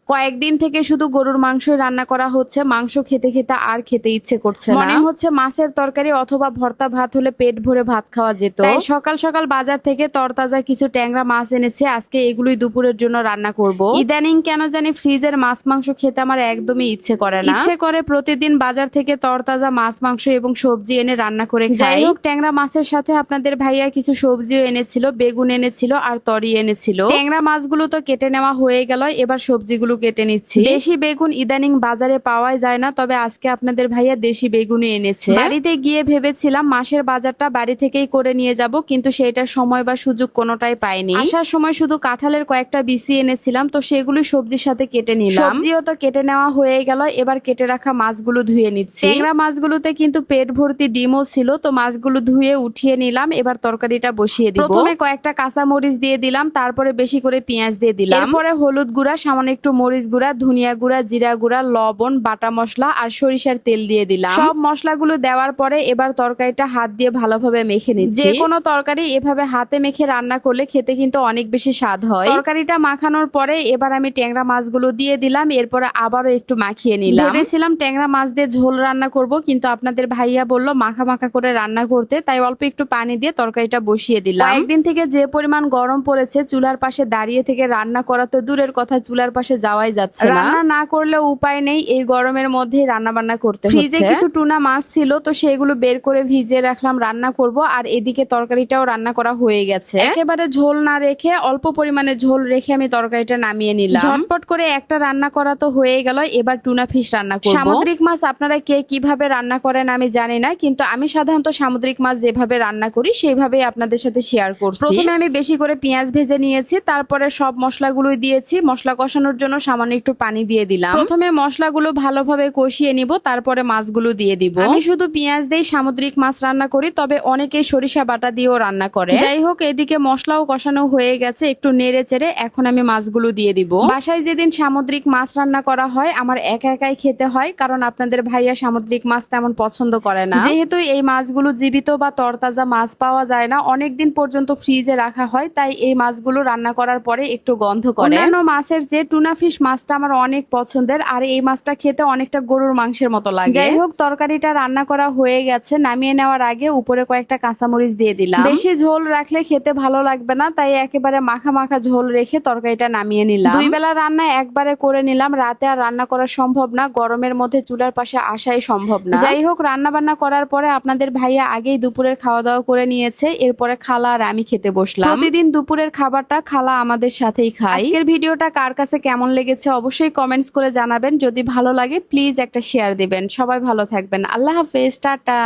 কয়েকদিন থেকে শুধু গরুর মাংসই রান্না করা হচ্ছে। মাংস খেতে খেতে আর খেতে ইচ্ছে করছে না। মনে হচ্ছে মাছের তরকারি অথবা ভর্তা ভাত হলে পেট ভরে ভাত খাওয়া যেত। তাই সকাল সকাল বাজার থেকে তরতাজা কিছু ট্যাংরা মাছ এনেছে। আজকে এগুলোই দুপুরের জন্য রান্না করব। ইদানিং কেন জানি ফ্রিজের মাছ মাংস খেতে আমার একদমই ইচ্ছে করে না। ইচ্ছে করে প্রতিদিন বাজার থেকে তরতাজা মাছ মাংস এবং সবজি এনে রান্না করে খাই। যাই হোক, ট্যাংরা মাছের সাথে আপনাদের ভাইয়া কিছু সবজিও এনেছিল, বেগুন এনেছিল আর তরি এনেছিল। ট্যাংরা মাছগুলো তো কেটে নেওয়া হয়ে গেল, এবার সবজিগুলো কেটে নিচ্ছি। দেশি বেগুন ইদানিং বাজারে পাওয়াই যায় না, তবে আজকে আপনাদের ভাইয়া দেশি বেগুনই এনেছে। বাড়িতে গিয়ে ভেবেছিলাম মাসের বাজারটা বাড়ি থেকেই করে নিয়ে যাব, কিন্তু সেটার সময় বা সুযোগ কোনোটাই পাইনি। আসার সময় শুধু কাঁঠালের কয়েকটা বিচি এনেছিলাম, তো সেগুলো সবজির সাথে কেটে নিলাম। সবজিও তো কেটে নেওয়া হয়ে গেল, এবার কেটে রাখা মাছগুলো ধুয়ে নিচ্ছি। ট্যাংরা মাছগুলোতে কিন্তু পেট ভর্তি ডিমও ছিল, তো মাছগুলো ধুয়ে উঠিয়ে নিলাম। এবার তরকারিটা বসিয়ে দিব। প্রথমে কয়েকটা কাঁচা মরিচ দিয়ে দিলাম, তারপরে বেশি করে পেঁয়াজ দিয়ে দিলাম। এরপরে হলুদ গুঁড়া, সামান্য একটু মরিচ গুঁড়া, ধনিয়া গুঁড়া, জিরা গুঁড়া, লবণ, বাটা মশলা আর সরিষার তেল দিয়ে দিলাম। সব মশলাগুলো দেওয়ার পরে এবার তরকারিটা হাত দিয়ে ভালোভাবে মেখে নিচ্ছি। যে কোনো তরকারি এভাবে হাতে মেখে রান্না করলে খেতে কিন্তু অনেক বেশি স্বাদ হয়। তরকারিটা মাখানোর পরে এবার আমি ট্যাংরা মাছগুলো দিয়ে দিলাম। এরপরে আবারও একটু মাখিয়ে নিলাম। ভেবেছিলাম ট্যাংরা মাছ দিয়ে ঝোল রান্না করব, কিন্তু আপনাদের ভাইয়া বলল মাখা মাখা করে রান্না করতে, তাই অল্প একটু পানি দিয়ে তরকারিটা বসিয়ে দিলাম। কয়েকদিন থেকে যে পরিমাণ গরম পড়েছে, চুলার পাশে দাঁড়িয়ে থেকে রান্না করা তো দূরের কথা, চুলার পাশে যাওয়াই যাচ্ছে না। রান্না না করলে উপায় নেই, এই গরমের মধ্যে রান্না বান্না করতে হচ্ছে। ফ্রিজে কিছু টুনা মাছ ছিল, তো সেগুলো বের করে ভিজিয়ে রাখলাম, রান্না করব। আর এদিকে তরকারিটাও রান্না করা হয়ে গেছে। একেবারে ঝোল না রেখে অল্প পরিমাণে ঝোল রেখে আমি তরকারিটা নামিয়ে নিলাম। ঝটপট করে একটা রান্না করা তো হয়ে গেল, এবার টুনা ফিশ রান্না করব। সামুদ্রিক মাছ আপনারা কে কিভাবে রান্না করেন আমি জানি না, কিন্তু আমি সাধারণত সামুদ্রিক মাছ যেভাবে রান্না করি সেইভাবেই আপনাদের সাথে শেয়ার করছি। প্রথমে আমি বেশি করে পেঁয়াজ ভেজে নিয়েছি, তারপরে সব মশলাগুলোই দিয়েছি। মশলা কষানোর জন্য সামান্য একটু পানি দিয়ে দিলাম। প্রথমে মশলাগুলো ভালোভাবে কষিয়ে নিব, তারপরে মাছগুলো দিয়ে দিব। আমি শুধু পেঁয়াজ দিয়ে সামুদ্রিক মাছ রান্না করি, তবে অনেকে সরিষা বাটা দিয়েও রান্না করে। যাই হোক, এদিকে মশলাও কষানো হয়ে গেছে, একটু নেড়ে চেড়ে এখন আমি মাছগুলো দিয়ে দিব। বাসায় যেদিন সামুদ্রিক মাছ রান্না করা হয় আমার একা একাই খেতে হয়, কারণ আপনাদের ভাইয়া সামুদ্রিক মাছ তেমন পছন্দ করে না। যেহেতু এই মাছগুলো জীবিত বা তরতাজা মাছ পাওয়া যায় না, অনেকদিন পর্যন্ত ফ্রিজে রাখা হয়, তাই এই মাছগুলো রান্না করার পরে একটু গন্ধ করে। অন্যান্য মাছের যে টুনা ফিশ মাছটা আমার অনেক পছন্দের, আর এই মাছটা খেতে অনেকটা গরুর মাংসের মতো লাগে। যাই হোক, তরকারিটা রান্না করা হয়ে গেছে। নামিয়ে নেওয়ার আগে উপরে কয়েকটা কাঁচামরিচ দিয়ে দিলাম। বেশি ঝোল রাখলে খেতে ভালো লাগবে না, তাই একেবারে মাখা মাখা ঝোল রেখে তরকারিটা নামিয়ে নিলাম। 2 বেলা রান্না একবারে করে নিলাম। রাতে আর রান্না করা সম্ভব না, গরমের মধ্যে চুলার পাশে আসাই সম্ভব না। যাই হোক, রান্না বান্না করার পরে আপনাদের ভাইয়া আগেই দুপুরের খাওয়া দাওয়া করে নিয়েছে। এরপরে খালা আর আমি খেতে বসলাম। প্রতিদিন দুপুরের খাবারটা খালা আমাদের সাথেই খায়। আজকের ভিডিওটা কার কাছে কেমন লেগেছে অবশ্যই কমেন্টস করে জানাবেন। যদি ভালো লাগে প্লিজ একটা শেয়ার দিবেন। সবাই ভালো থাকবেন। আল্লাহ হাফেজ, টাটা।